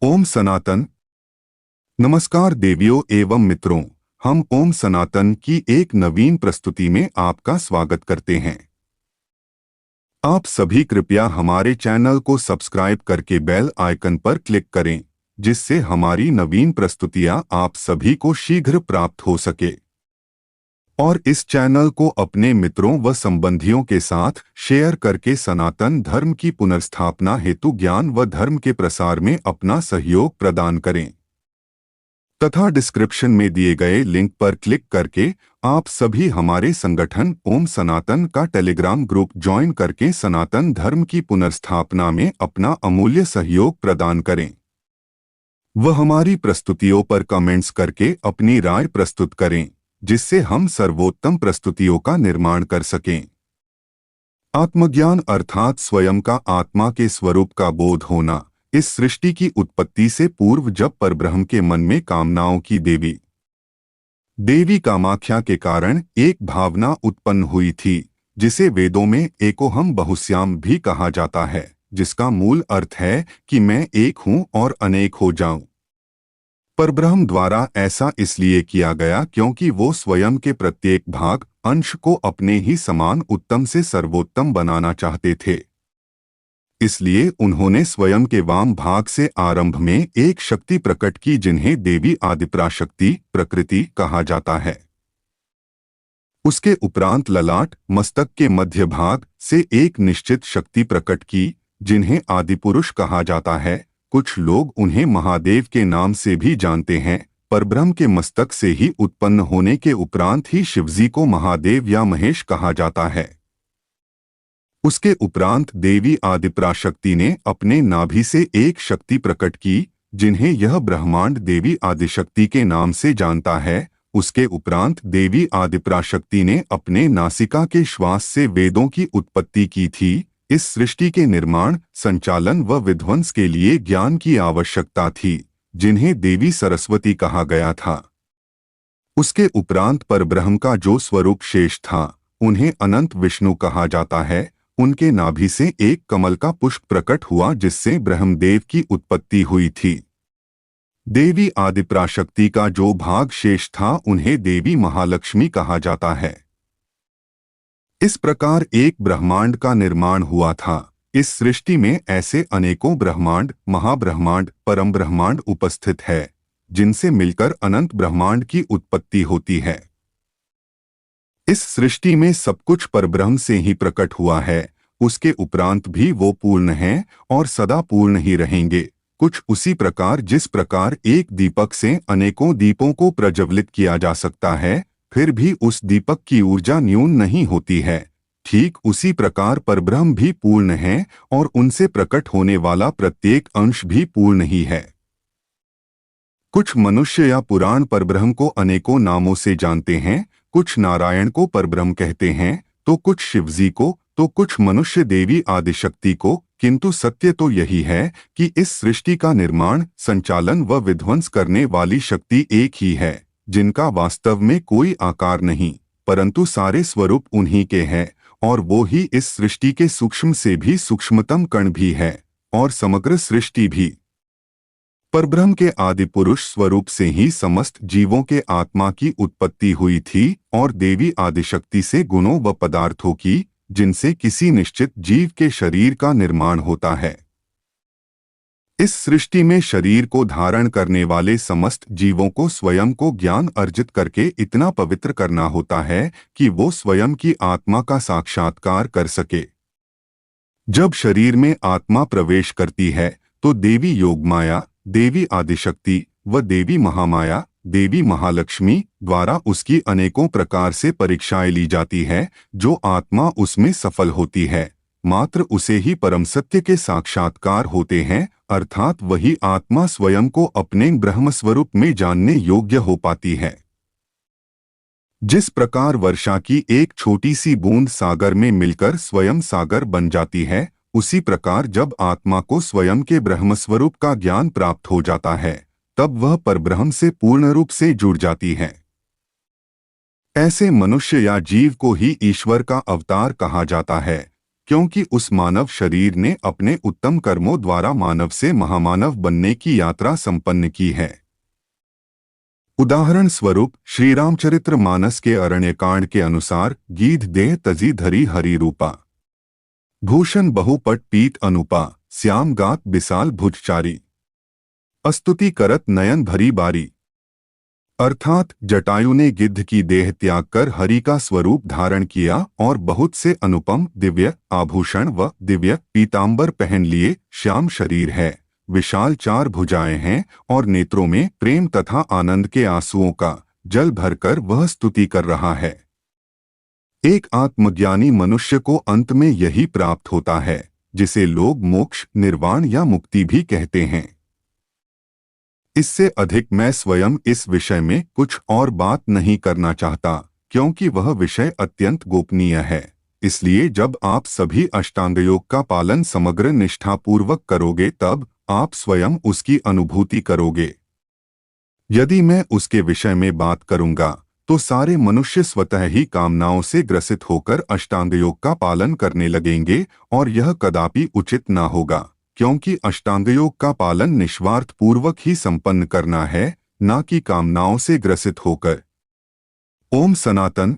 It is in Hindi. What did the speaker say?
ओम सनातन। नमस्कार देवियों एवं मित्रों, हम ओम सनातन की एक नवीन प्रस्तुति में आपका स्वागत करते हैं। आप सभी कृपया हमारे चैनल को सब्सक्राइब करके बेल आइकन पर क्लिक करें, जिससे हमारी नवीन प्रस्तुतियां आप सभी को शीघ्र प्राप्त हो सके। और इस चैनल को अपने मित्रों व संबंधियों के साथ शेयर करके सनातन धर्म की पुनर्स्थापना हेतु ज्ञान व धर्म के प्रसार में अपना सहयोग प्रदान करें। तथा डिस्क्रिप्शन में दिए गए लिंक पर क्लिक करके आप सभी हमारे संगठन ओम सनातन का टेलीग्राम ग्रुप ज्वाइन करके सनातन धर्म की पुनर्स्थापना में अपना अमूल्य सहयोग प्रदान करें। वह हमारी प्रस्तुतियों पर कमेंट्स करके अपनी राय प्रस्तुत करें, जिससे हम सर्वोत्तम प्रस्तुतियों का निर्माण कर सकें। आत्मज्ञान अर्थात स्वयं का आत्मा के स्वरूप का बोध होना इस सृष्टि की उत्पत्ति से पूर्व जब परब्रह्म के मन में कामनाओं की देवी कामाख्या के कारण एक भावना उत्पन्न हुई थी, जिसे वेदों में एकोहम बहुश्याम भी कहा जाता है, जिसका मूल अर्थ है कि मैं एक हूं और अनेक हो जाऊं। परब्रह्म द्वारा ऐसा इसलिए किया गया क्योंकि वो स्वयं के प्रत्येक भाग अंश को अपने ही समान उत्तम से सर्वोत्तम बनाना चाहते थे। इसलिए उन्होंने स्वयं के वाम भाग से आरंभ में एक शक्ति प्रकट की, जिन्हें देवी आदिपराशक्ति प्रकृति कहा जाता है। उसके उपरांत ललाट मस्तक के मध्य भाग से एक निश्चित शक्ति प्रकट की, जिन्हें आदिपुरुष कहा जाता है। कुछ लोग उन्हें महादेव के नाम से भी जानते हैं। परब्रह्म के मस्तक से ही उत्पन्न होने के उपरांत ही शिवजी को महादेव या महेश कहा जाता है। उसके उपरांत देवी आदिपराशक्ति ने अपने नाभि से एक शक्ति प्रकट की, जिन्हें यह ब्रह्मांड देवी आदिशक्ति के नाम से जानता है। उसके उपरांत देवी आदिपराशक्ति ने अपने नासिका के श्वास से वेदों की उत्पत्ति की थी। इस सृष्टि के निर्माण, संचालन व विध्वंस के लिए ज्ञान की आवश्यकता थी, जिन्हें देवी सरस्वती कहा गया था। उसके उपरांत परब्रह्म का जो स्वरूप शेष था, उन्हें अनंत विष्णु कहा जाता है। उनके नाभि से एक कमल का पुष्प प्रकट हुआ, जिससे ब्रह्मदेव की उत्पत्ति हुई थी। देवी आदिपराशक्ति का जो भाग शेष था, उन्हें देवी महालक्ष्मी कहा जाता है। इस प्रकार एक ब्रह्मांड का निर्माण हुआ था। इस सृष्टि में ऐसे अनेकों ब्रह्मांड, महाब्रह्मांड, परम ब्रह्मांड उपस्थित है, जिनसे मिलकर अनंत ब्रह्मांड की उत्पत्ति होती है। इस सृष्टि में सब कुछ परब्रह्म से ही प्रकट हुआ है। उसके उपरांत भी वो पूर्ण हैं और सदा पूर्ण ही रहेंगे। कुछ उसी प्रकार जिस प्रकार एक दीपक से अनेकों दीपों को प्रज्वलित किया जा सकता है, फिर भी उस दीपक की ऊर्जा न्यून नहीं होती है, ठीक उसी प्रकार परब्रह्म भी पूर्ण है और उनसे प्रकट होने वाला प्रत्येक अंश भी पूर्ण ही है। कुछ मनुष्य या पुराण परब्रह्म को अनेकों नामों से जानते हैं। कुछ नारायण को परब्रह्म कहते हैं, तो कुछ शिवजी को, तो कुछ मनुष्य देवी आदिशक्ति को। किंतु सत्य तो यही है कि इस सृष्टि का निर्माण, संचालन व विध्वंस करने वाली शक्ति एक ही है, जिनका वास्तव में कोई आकार नहीं, परंतु सारे स्वरूप उन्हीं के हैं, और वो ही इस सृष्टि के सूक्ष्म से भी सूक्ष्मतम कण भी है और समग्र सृष्टि भी। परब्रह्म के आदि पुरुष स्वरूप से ही समस्त जीवों के आत्मा की उत्पत्ति हुई थी और देवी आदिशक्ति से गुणों व पदार्थों की, जिनसे किसी निश्चित जीव के शरीर का निर्माण होता है। इस सृष्टि में शरीर को धारण करने वाले समस्त जीवों को स्वयं को ज्ञान अर्जित करके इतना पवित्र करना होता है कि वो स्वयं की आत्मा का साक्षात्कार कर सके। जब शरीर में आत्मा प्रवेश करती है, तो देवी योगमाया, देवी आदिशक्ति व देवी महामाया, देवी महालक्ष्मी द्वारा उसकी अनेकों प्रकार से परीक्षाएं ली जाती है। जो आत्मा उसमें सफल होती है, मात्र उसे ही परम सत्य के साक्षात्कार होते हैं, अर्थात वही आत्मा स्वयं को अपने ब्रह्मस्वरूप में जानने योग्य हो पाती है। जिस प्रकार वर्षा की एक छोटी सी बूंद सागर में मिलकर स्वयं सागर बन जाती है, उसी प्रकार जब आत्मा को स्वयं के ब्रह्मस्वरूप का ज्ञान प्राप्त हो जाता है, तब वह परब्रह्म से पूर्ण रूप से जुड़ जाती है। ऐसे मनुष्य या जीव को ही ईश्वर का अवतार कहा जाता है। क्योंकि उस मानव शरीर ने अपने उत्तम कर्मों द्वारा मानव से महामानव बनने की यात्रा संपन्न की है। उदाहरण स्वरूप श्री रामचरित्र मानस के अरण्यकांड के अनुसार गीध देह तजी धरी हरि रूपा, भूषण बहुपट पीत अनुपा, श्याम गात विशाल भुजचारी, अस्तुति करत नयन भरी बारी। अर्थात जटायु ने गिद्ध की देह त्याग कर हरि का स्वरूप धारण किया और बहुत से अनुपम दिव्य आभूषण व दिव्य पीतांबर पहन लिए। श्याम शरीर है, विशाल चार भुजाएं हैं और नेत्रों में प्रेम तथा आनंद के आंसुओं का जल भरकर वह स्तुति कर रहा है। एक आत्मज्ञानी मनुष्य को अंत में यही प्राप्त होता है जिसे लोग मोक्ष, निर्वाण या मुक्ति भी कहते हैं। इससे अधिक मैं स्वयं इस विषय में कुछ और बात नहीं करना चाहता, क्योंकि वह विषय अत्यंत गोपनीय है। इसलिए जब आप सभी अष्टांग योग का पालन समग्र निष्ठापूर्वक करोगे तब आप स्वयं उसकी अनुभूति करोगे। यदि मैं उसके विषय में बात करूंगा तो सारे मनुष्य स्वतः ही कामनाओं से ग्रसित होकर अष्टांग योग का पालन करने लगेंगे और यह कदापि उचित न होगा, क्योंकि अष्टांग योग का पालन निस्वार्थ पूर्वक ही संपन्न करना है, न कि कामनाओं से ग्रसित होकर। ओम सनातन।